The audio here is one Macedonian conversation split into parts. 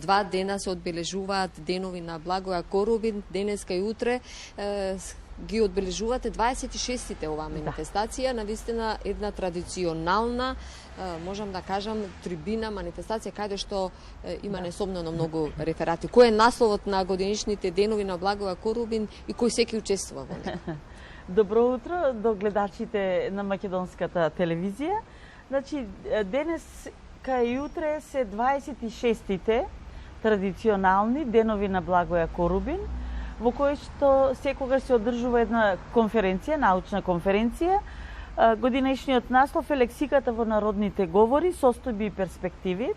2 дена се одбележуваат денови на Благоја Корубин, денеска и утре ги одбележувате 26-тите оваа манифестација, навистина една традиционална, можам да кажам, трибина манифестација каде што има несомнено многу реферати. Кој е насловот на годинишните денови на Благоја Корубин и кој секи учествува во него? Добро утро до гледачите на македонската телевизија. Значи, денес и утре се 26-тите традиционални денови на Благоја Корубин, во кој што секогаш се одржува една конференција, научна конференција. Годинешниот наслов е лексиката во народните говори, состојби и перспективи.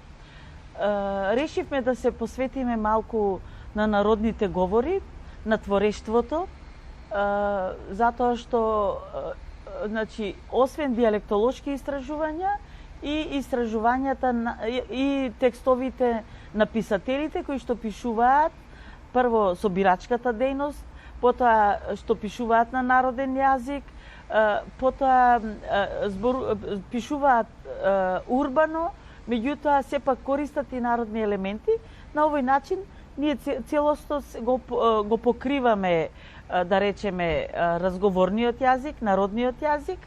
Решивме да се посветиме малку на народните говори, на творештвото, затоа што значи, освен диалектолошки истражувања и истражувањата и текстовите на писателите кои што пишуваат прво собирачката дејност, потоа што пишуваат на народен јазик, потоа пишуваат урбано, меѓутоа сепак користат и народни елементи. На овој начин ние целосно го покриваме, да речеме, разговорниот јазик, народниот јазик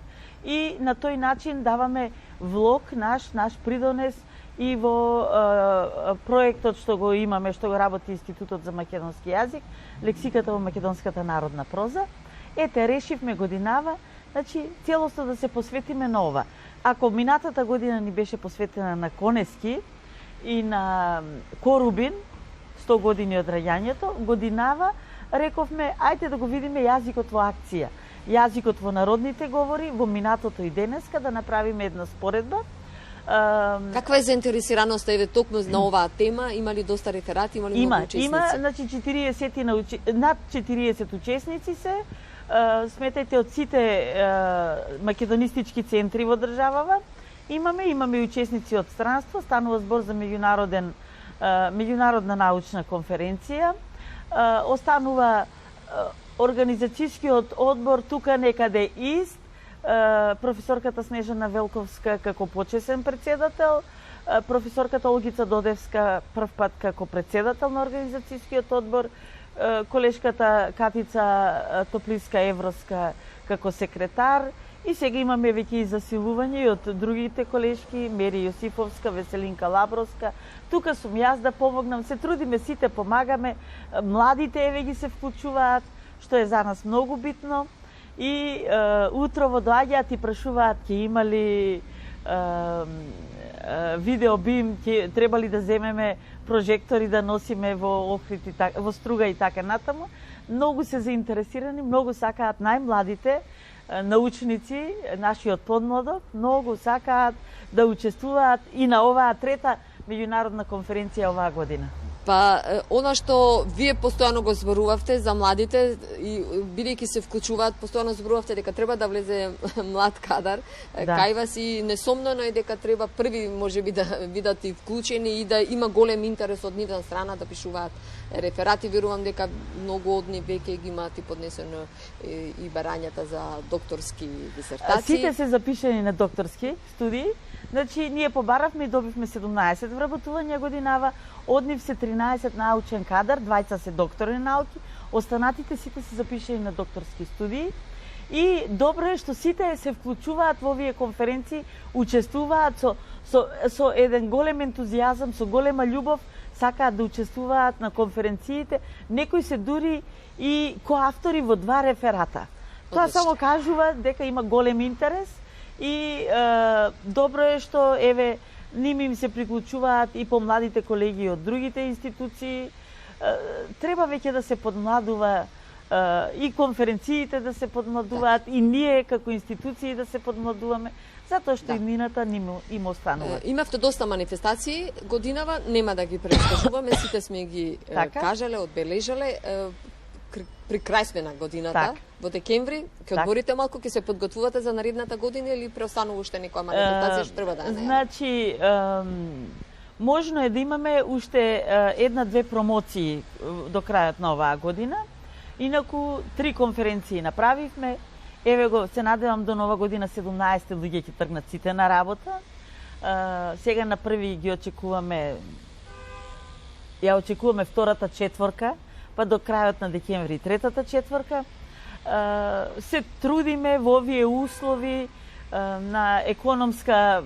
и на тој начин даваме влог наш придонес и во проектот што го имаме, што го работи Институтот за македонски јазик, лексиката во македонската народна проза. Ете, решивме годинава, значи, целосно да се посветиме на ова. Ако минатата година ни беше посветена на Конески и на Корубин, 100 години од раѓањето, годинава рековме, ајде да го видиме јазикот во акција. Јазикот во народните говори, во минатото и денеска, да направиме една споредба. Каква е заинтересираноста еве токму на оваа тема? Има ли доста реферати, има ли многу учесници? Има, значи 40 над 40 учесници се. Сметајте од сите македонистички центри во државава. Имаме и учесници од странство, станува збор за меѓународна научна конференција. Останува организацијскиот одбор тука некаде ист, професорката Снежана Велковска како почесен председател, професорката Олгица Додевска прв пат како председател на организацијскиот одбор, колешката Катица Топлиска Евроска како секретар и сега имаме веќе и засилување и од другите колешки, Мери Јосифовска, Веселинка Лабровска. Тука сум јас да помогнам, се трудиме, сите помагаме, младите еве ги се вклучуваат, што е за нас многу битно. И утрово доаѓаат и прашуваат ќе има ли видеобим, ќе треба ли да земеме прожектори да носиме во Охрид и во Струга и така натаму. Многу се заинтересирани, многу сакаат најмладите научници, нашиот подмладок, многу сакаат да учествуваат и на оваа трета меѓународна конференција оваа година. Па, она што вие постојано го зборувавте за младите и бидејќи се вклучуваат, постојано зборувавте дека треба да влезе млад кадар, кај вас и несомнено е дека треба први можеби да бидат и вклучени и да има голем интерес од нивна страна да пишуваат реферати. Верувам дека многу од нив веќе ги имаат и поднесено и барањата за докторски дисертации. Сите се запишени на докторски студии. Значи, ние побаравме и добивме 17 вработувања годинава, од нив се 13 научен кадар, 20 се доктори науки, останатите сите се запишени на докторски студии. И добро е што сите се вклучуваат во овие конференции, учествуваат со еден голем ентузијазам, со голема љубов, сакаат да учествуваат на конференциите. Некои се дури и коавтори во 2 реферата. Тоа само кажува дека има голем интерес. И добро е што еве ними им се приклучуваат и помладите колеги од другите институции. Треба веќе да се подмладува и конференциите да се подмладуваат и ние како институции да се подмладуваме, затоа што и мината им останува. Имавте доста манифестации годинава, нема да ги прескажуваме, сите сме ги кажале, одбележале. При крај сме на годината, во декември, ќе одборите малку, ќе се подготвувате за наредната година или преостанува уште некоја манифестација што треба да е? Значи, можно е да имаме уште 1-2 промоции до крајот на оваа година. Инаку 3 конференции направивме. Еве го, се надевам до нова година 17 луѓе ќе тргнат сите на работа. Сега на први ги очекуваме ја очекуваме втората четворка, па до крајот на декември третата четворка. Се трудиме во овие услови на економска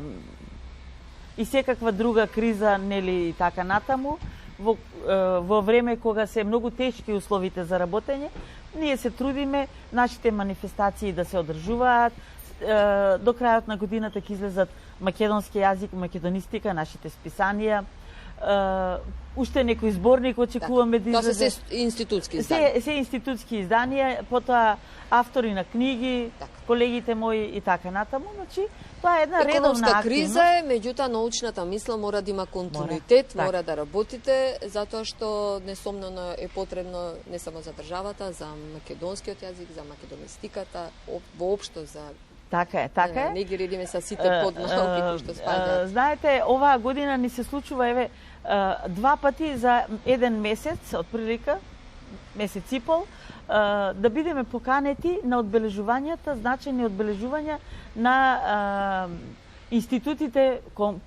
и секаква друга криза, нели и така натаму, во време кога се многу тешки условите за работење, ние се трудиме нашите манифестации да се одржуваат. До крајот на годината ќе излезат македонски јазик, македонистика, нашите списанија. Уште некој зборник очекуваме да излезе. Тоа се институтски изданија. Се институтски изданија, потоа автори на книги, колегите мои и така натаму. Значи, тоа е една редовна активност. Економска криза е, меѓутоа научната мисла мора да има континуитет, мора да работите, затоа што несомнено е потребно не само за државата, за македонскиот јазик, за македонистиката, воопшто за Така е. Не ги редиме са сите поднауки кои што спаѓаат. Знаете, оваа година ни се случува два пати за еден месец, отприлика, месец и пол, да бидеме поканети на одбележувањата, значајни одбележувања на институтите,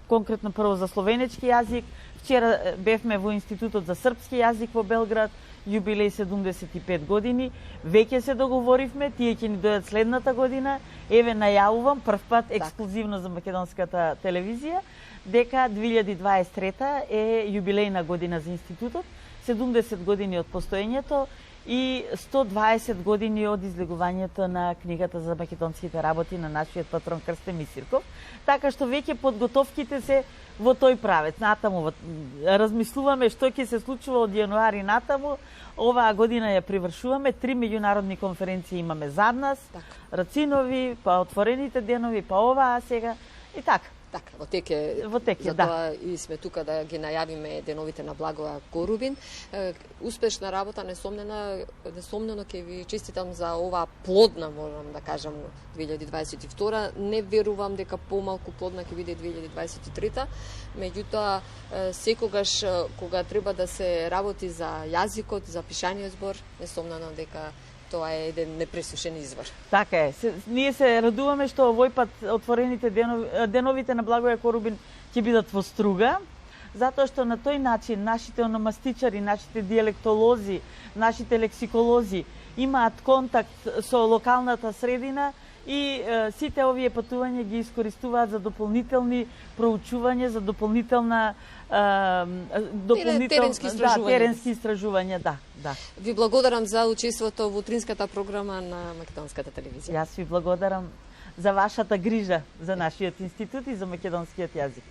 конкретно прво за словенечки јазик. Вчера бевме во Институтот за српски јазик во Белград, јубилеј 75 години. Веќе се договоривме, тие ќе ни дојдат следната година. Еве најавувам прв пат ексклузивно за македонската телевизија дека 2023 е јубилејна година за институтот, 70 години од постоењето и 120 години од излегувањето на книгата за македонските работи на нашиот патрон Крстен Мисирков. Така што веќе подготовките се во тој правец. Натаму размислуваме што ќе се случува од јануари натаму. Оваа година ја привршуваме, 3 меѓународни конференции имаме зад нас, Рацинови, па отворените денови, па оваа сега и така. Така, во теке, затоа и сме тука да ги најавиме деновите на Благоја Корубин. Успешна работа, несомнено ќе ви честитам за оваа плодна, можам да кажам, 2022. Не верувам дека помалку плодна ќе биде 2023. Меѓутоа, секогаш кога треба да се работи за јазикот, за пишаниот збор, несомнено дека тоа е еден непресушен извор. Така е. Ние се радуваме што овој пат отворените деновите на Благоја Корубин ќе бидат во Струга, затоа што на тој начин нашите ономастичари, нашите диалектолози, нашите лексиколози имаат контакт со локалната средина и сите овие патувања ги искористуваат за дополнителни проучувања, за теренски истражувања, да. Ви благодарам за учеството во утринската програма на Македонската телевизија. Јас ви благодарам за вашата грижа за нашиот институт и за македонскиот јазик.